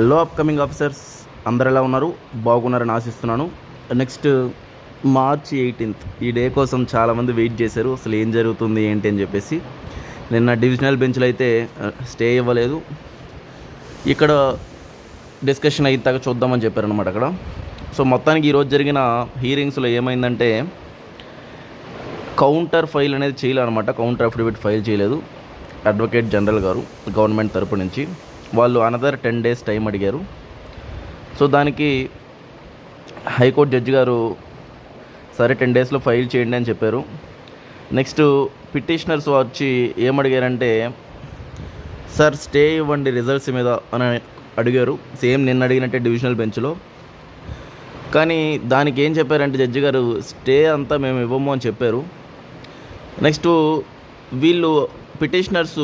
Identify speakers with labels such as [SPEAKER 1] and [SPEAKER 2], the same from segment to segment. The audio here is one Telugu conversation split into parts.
[SPEAKER 1] హలో అప్కమింగ్ ఆఫీసర్స్, అందరు ఎలా ఉన్నారు? బాగున్నారని ఆశిస్తున్నాను. నెక్స్ట్ మార్చ్ 18th ఈ డే కోసం చాలామంది వెయిట్ చేశారు. అసలు ఏం జరుగుతుంది ఏంటి అని చెప్పేసి. నిన్న డివిజనల్ బెంచ్లో అయితే స్టే ఇవ్వలేదు. ఇక్కడ డిస్కషన్ అయితాక చూద్దామని చెప్పారనమాట అక్కడ. సో మొత్తానికి ఈరోజు జరిగిన హీరింగ్స్లో ఏమైందంటే కౌంటర్ ఫైల్ అనేది చేయలేదు అనమాట. కౌంటర్ అఫిడవిట్ ఫైల్ చేయలేదు అడ్వకేట్ జనరల్ గారు గవర్నమెంట్ తరపు నుంచి. వాళ్ళు అనదర్ 10 days టైం అడిగారు. సో దానికి హైకోర్టు జడ్జి గారు సరే 10 daysలో ఫైల్ చేయండి అని చెప్పారు. నెక్స్ట్ పిటిషనర్స్ వచ్చి ఏమడిగారంటే సార్ స్టే ఇవ్వండి రిజల్ట్స్ మీద అని అడిగారు. సేమ్ నిన్న అడిగినట్టే డివిజనల్ బెంచ్లో. కానీ దానికి ఏం చెప్పారంటే జడ్జి గారు స్టే అంతా మేము ఇవ్వము అని చెప్పారు. నెక్స్ట్ వీళ్ళు పిటిషనర్స్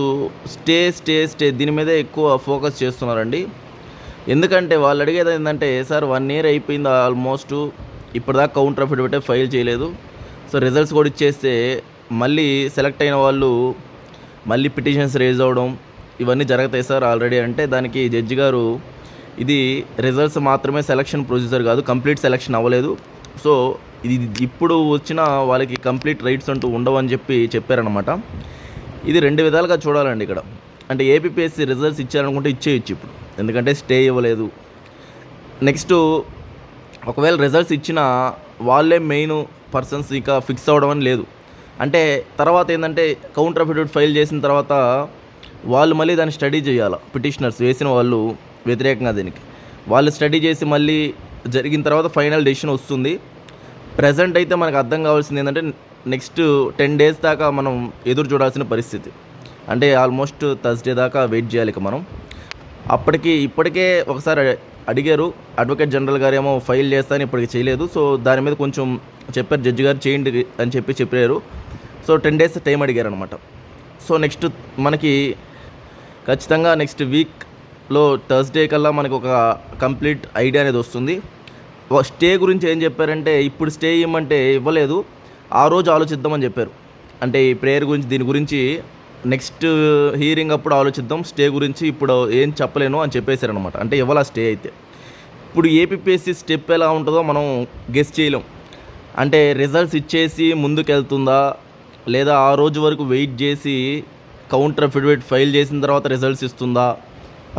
[SPEAKER 1] స్టే దీని మీదే ఎక్కువ ఫోకస్ చేస్తున్నారండి. ఎందుకంటే వాళ్ళు అడిగేది ఏంటంటే సార్ 1 year అయిపోయింది ఆల్మోస్ట్, ఇప్పటిదాకా కౌంటర్ అఫిడవిట్ ఫైల్ చేయలేదు. సో రిజల్ట్స్ కూడా ఇచ్చేస్తే మళ్ళీ సెలెక్ట్ అయిన వాళ్ళు మళ్ళీ పిటిషన్స్ రేజ్ అవ్వడం ఇవన్నీ జరుగుతాయి సార్ ఆల్రెడీ అంటే. దానికి జడ్జి గారు ఇది రిజల్ట్స్ మాత్రమే సెలక్షన్ ప్రొసీజర్ కాదు, కంప్లీట్ సెలక్షన్ అవ్వలేదు. సో ఇది ఇప్పుడు వచ్చిన వాళ్ళకి కంప్లీట్ రైట్స్ అంటూ ఉండవని చెప్పారనమాట. ఇది 2 విధాలుగా చూడాలండి ఇక్కడ. అంటే ఏపీపీఎస్సీ రిజల్ట్స్ ఇచ్చారనుకుంటే ఇచ్చేయచ్చు ఇప్పుడు, ఎందుకంటే స్టే ఇవ్వలేదు. నెక్స్ట్ ఒకవేళ రిజల్ట్స్ ఇచ్చినా వాళ్ళే మెయిన్ పర్సన్స్ ఇక ఫిక్స్ అవ్వడం అని లేదు. అంటే తర్వాత ఏంటంటే కౌంటర్ అఫిడవిట్ ఫైల్ చేసిన తర్వాత వాళ్ళు మళ్ళీ దాన్ని స్టడీ చేయాలి. పిటిషనర్స్ వేసిన వాళ్ళు వ్యతిరేకంగా దీనికి వాళ్ళు స్టడీ చేసి మళ్ళీ జరిగిన తర్వాత ఫైనల్ డెసిషన్ వస్తుంది. ప్రజెంట్ అయితే మనకు అర్థం కావాల్సింది ఏంటంటే నెక్స్ట్ 10 days దాకా మనం ఎదురు చూడాల్సిన పరిస్థితి. అంటే ఆల్మోస్ట్ థర్స్డే దాకా వెయిట్ చేయాలి ఇక మనం. ఇప్పటికే ఒకసారి అడిగారు అడ్వకేట్ జనరల్ గారు, ఏమో ఫైల్ చేస్తాను ఇప్పటికి చేయలేదు. సో దాని మీద కొంచెం చెప్పారు జడ్జి గారు చేయండి అని చెప్పారు. సో 10 days టైం అడిగారు అనమాట. సో నెక్స్ట్ మనకి ఖచ్చితంగా నెక్స్ట్ వీక్లో థర్స్డే కల్లా మనకు ఒక కంప్లీట్ ఐడియా అనేది వస్తుంది. స్టే గురించి ఏం చెప్పారంటే ఇప్పుడు స్టే ఇవ్వమంటే ఇవ్వలేదు, ఆ రోజు ఆలోచిద్దామని చెప్పారు. అంటే ఈ ప్రేయర్ గురించి దీని గురించి నెక్స్ట్ హీరింగ్ అప్పుడు ఆలోచిద్దాం, స్టే గురించి ఇప్పుడు ఏం చెప్పలేను అని చెప్పేశారనమాట. అంటే ఇవ్వాలి స్టే అయితే. ఇప్పుడు ఏపీపీఎస్సీ స్టెప్ ఎలా ఉంటుందో మనం గెస్ చేయలేం. అంటే రిజల్ట్స్ ఇచ్చేసి ముందుకెళ్తుందా, లేదా ఆ రోజు వరకు వెయిట్ చేసి కౌంటర్ అఫిడవిట్ ఫైల్ చేసిన తర్వాత రిజల్ట్స్ ఇస్తుందా,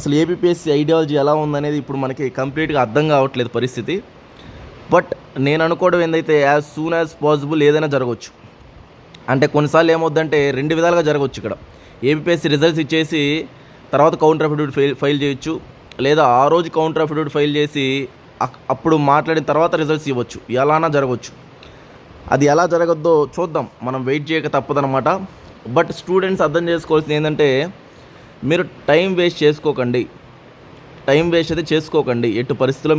[SPEAKER 1] అసలు ఏపీపీఎస్సీ ఐడియాలజీ ఎలా ఉందనేది ఇప్పుడు మనకి కంప్లీట్గా అర్థం కావట్లేదు పరిస్థితి. బట్ నేను అనుకోవడం ఏందైతే యాజ్ సూన్ యాజ్ పాసిబుల్ ఏదైనా జరగవచ్చు. అంటే కొన్నిసార్లు ఏమవుద్దంటే 2 విధాలుగా జరగవచ్చు. ఇక్కడ ఏపీపీఎస్సీ రిజల్ట్స్ ఇచ్చేసి తర్వాత కౌంటర్ అఫిడవిట్ ఫైల్ చేయొచ్చు, లేదా ఆ రోజు కౌంటర్ అఫిడవిట్ ఫైల్ చేసి అప్పుడు మాట్లాడిన తర్వాత రిజల్ట్స్ ఇవ్వచ్చు. ఎలానా జరగవచ్చు. అది ఎలా జరగద్దో చూద్దాం, మనం వెయిట్ చేయక తప్పదనమాట. బట్ స్టూడెంట్స్ అర్థం చేసుకోవాల్సింది ఏంటంటే మీరు టైం వేస్ట్ అయితే చేసుకోకండి. ఎట్టి పరిస్థితుల్లో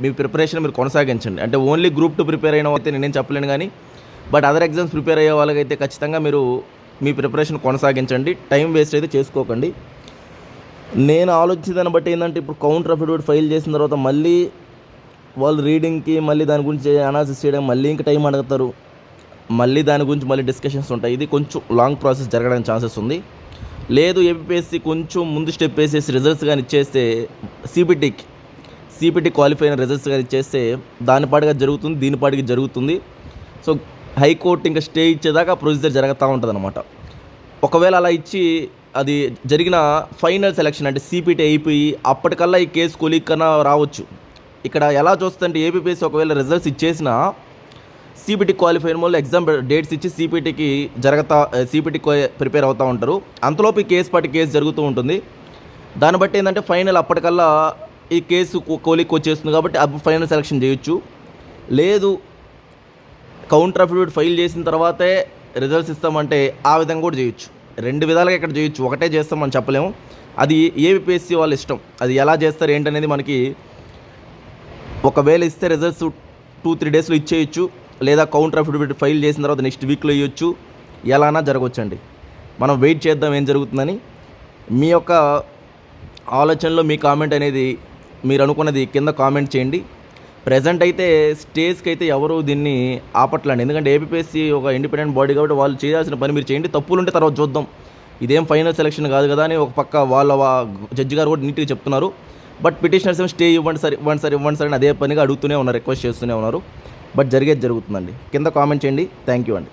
[SPEAKER 1] మీ ప్రిపరేషన్ మీరు కొనసాగించండి. అంటే ఓన్లీ గ్రూప్ 2 ప్రిపేర్ అయిన అయితే నేనేం చెప్పలేను, కానీ బట్ అదర్ ఎగ్జామ్స్ ప్రిపేర్ అయ్యే వాళ్ళకైతే ఖచ్చితంగా మీరు మీ ప్రిపరేషన్ కొనసాగించండి, టైం వేస్ట్ అయితే చేసుకోకండి. నేను ఆలోచించేదాన్ని బట్టి ఏంటంటే ఇప్పుడు కౌంటర్ అఫిడవిట్ ఫైల్ చేసిన తర్వాత మళ్ళీ వాళ్ళు రీడింగ్కి మళ్ళీ దాని గురించి అనాలిసిస్ చేయడం మళ్ళీ ఇంకా టైం అడుగుతారు, మళ్ళీ దాని గురించి మళ్ళీ డిస్కషన్స్ ఉంటాయి. ఇది కొంచెం లాంగ్ ప్రాసెస్ జరగడానికి ఛాన్సెస్ ఉంది. లేదు ఏపీఎస్సీ కొంచెం ముందు స్టెప్ వేసేసి రిజల్ట్స్ కానీ ఇచ్చేస్తే సిపిటి క్వాలిఫై అయిన రిజల్ట్స్ కానీ ఇచ్చేస్తే దానిపాటిగా జరుగుతుంది, దీనిపాటికి జరుగుతుంది. సో హైకోర్టు ఇంకా స్టే ఇచ్చేదాకా ప్రొసీజర్ జరుగుతూ ఉంటుంది అనమాట. ఒకవేళ అలా ఇచ్చి అది జరిగిన ఫైనల్ సెలక్షన్ అంటే సిపిటి అయిపోయి అప్పటికల్లా ఈ కేసు కొలీగ్ కన్నా రావచ్చు. ఇక్కడ ఎలా చూస్తుంటే ఏపీఎస్సీ ఒకవేళ రిజల్ట్స్ ఇచ్చేసినా సిపిటి క్వాలిఫై అయిన వాళ్ళు ఎగ్జామ్ డేట్స్ ఇచ్చి సిపిటి ప్రిపేర్ అవుతూ ఉంటారు. అంతలోపు ఈ కేసు జరుగుతూ ఉంటుంది. దాన్ని బట్టి ఏంటంటే ఫైనల్ అప్పటికల్లా ఈ కేసు కోలిక్ వచ్చేస్తుంది కాబట్టి అప్పుడు ఫైనల్ సెలక్షన్ చేయొచ్చు. లేదు కౌంటర్ అఫిడవిట్ ఫైల్ చేసిన తర్వాతే రిజల్ట్స్ ఇస్తామంటే ఆ విధంగా కూడా చేయొచ్చు. 2 విధాలుగా ఇక్కడ చేయొచ్చు, ఒకటే చేస్తామని చెప్పలేము. అది ఏపీఎస్సీ వాళ్ళ ఇష్టం, అది ఎలా చేస్తారు ఏంటనేది మనకి. ఒకవేళ ఇస్తే రిజల్ట్స్ 2-3 daysలో ఇచ్చేయచ్చు, లేదా కౌంటర్ అఫిడవిట్ ఫైల్ చేసిన తర్వాత నెక్స్ట్ వీక్లో ఇవ్వచ్చు. ఎలానా జరగవచ్చండి. మనం వెయిట్ చేద్దాం ఏం జరుగుతుందని. మీ యొక్క ఆలోచనలో మీ కామెంట్ అనేది మీరు అనుకున్నది కింద కామెంట్ చేయండి. ప్రజెంట్ అయితే స్టేజ్కి అయితే ఎవరు దీన్ని ఆపట్లండి, ఎందుకంటే ఏపీఎస్సీ ఒక ఇండిపెండెంట్ బాడీ కాబట్టి వాళ్ళు చేయాల్సిన పని మీరు చేయండి, తప్పులు ఉంటే తర్వాత చూద్దాం. ఇదేం ఫైనల్ సెలక్షన్ కాదు కదా అని ఒక పక్క వాళ్ళ జడ్జి గారు కూడా నీట్గా చెప్తున్నారు. బట్ పిటిషనర్స్ ఏమో స్టే ఇవ్వండి సార్ అని అదే పనిగా అడుగుతూనే ఉన్నారు, రిక్వెస్ట్ చేస్తూనే ఉన్నారు. బట్ జరిగేది జరుగుతుందండి. కింద కామెంట్ చేయండి. థ్యాంక్ యూ అండి.